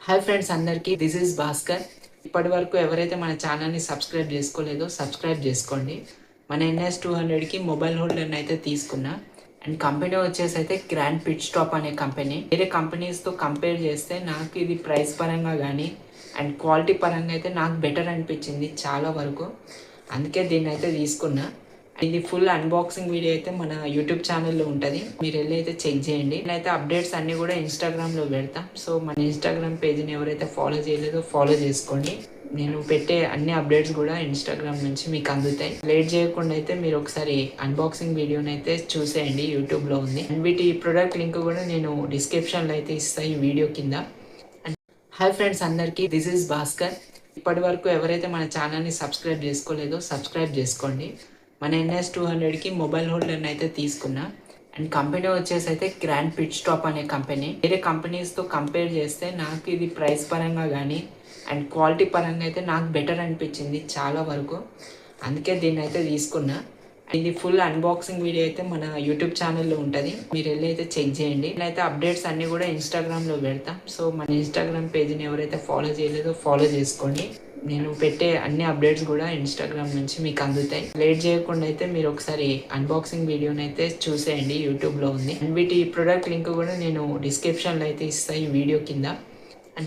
Hi friends అందరికీ this is Bhaskar. ఇప్పటి వరకు ఎవరైతే మన ఛానల్ని సబ్స్క్రైబ్ చేసుకోలేదో సబ్స్క్రైబ్ చేసుకోండి. మన NS200కి మొబైల్ హోల్డర్ని అయితే తీసుకున్నా. అండ్ కంపెనీ వచ్చేసి అయితే గ్రాండ్ పిట్ స్టాప్ అనే కంపెనీ. వేరే కంపెనీస్తో కంపేర్ చేస్తే నాకు ఇది ప్రైస్ పరంగా కానీ అండ్ క్వాలిటీ పరంగా అయితే నాకు బెటర్ అనిపించింది చాలా వరకు. అందుకే దీన్ని అయితే తీసుకున్నా. ఇది ఫుల్ అన్బాక్సింగ్ వీడియో అయితే మన యూట్యూబ్ ఛానల్లో ఉంటుంది, మీరు వెళ్ళి అయితే చెక్ చేయండి. నేనైతే అప్డేట్స్ అన్నీ కూడా ఇన్స్టాగ్రామ్లో పెడతాం. సో మన ఇన్స్టాగ్రామ్ పేజ్ని ఎవరైతే ఫాలో చేయలేదో ఫాలో చేసుకోండి. నేను పెట్టే అన్ని అప్డేట్స్ కూడా ఇన్స్టాగ్రామ్ నుంచి మీకు అందుతాయి. లేట్ చేయకుండా అయితే మీరు ఒకసారి అన్బాక్సింగ్ వీడియోని అయితే చూసేయండి, యూట్యూబ్లో ఉంది. అండ్ వీటి ప్రొడక్ట్ లింక్ కూడా నేను డిస్క్రిప్షన్లో అయితే ఇస్తాను ఈ వీడియో కింద. హాయ్ ఫ్రెండ్స్ అందరికీ దిస్ ఈజ్ భాస్కర్. ఇప్పటి వరకు ఎవరైతే మన ఛానల్ని సబ్స్క్రైబ్ చేసుకోలేదో సబ్స్క్రైబ్ చేసుకోండి. మన NS200కి మొబైల్ హోల్డర్ని అయితే తీసుకున్నా. అండ్ కంపెనీ వచ్చేసి అయితే గ్రాండ్ పిట్ స్టాప్ అనే కంపెనీ. వేరే కంపెనీస్తో కంపేర్ చేస్తే నాకు ఇది ప్రైస్ పరంగా కానీ అండ్ క్వాలిటీ పరంగా అయితే నాకు బెటర్ అనిపించింది చాలా వరకు. అందుకే దీన్ని అయితే తీసుకున్నా. ఇది ఫుల్ అన్బాక్సింగ్ వీడియో అయితే మన యూట్యూబ్ ఛానల్లో ఉంటుంది, మీరు వెళ్ళి అయితే చెక్ చేయండి. నేనైతే అప్డేట్స్ అన్నీ కూడా ఇన్స్టాగ్రామ్లో పెడతాం. సో మన ఇన్స్టాగ్రామ్ పేజ్ని ఎవరైతే ఫాలో చేయలేదో ఫాలో చేసుకోండి. నేను పెట్టే అన్ని అప్డేట్స్ కూడా ఇన్స్టాగ్రామ్ నుంచి మీకు అందుతాయి. లేట్ చేయకుండా అయితే మీరు ఒకసారి అన్బాక్సింగ్ వీడియోని అయితే చూసేయండి, యూట్యూబ్లో ఉంది. అండ్ వీటి ప్రొడక్ట్ లింక్ కూడా నేను డిస్క్రిప్షన్లో అయితే ఇస్తాను ఈ వీడియో కింద.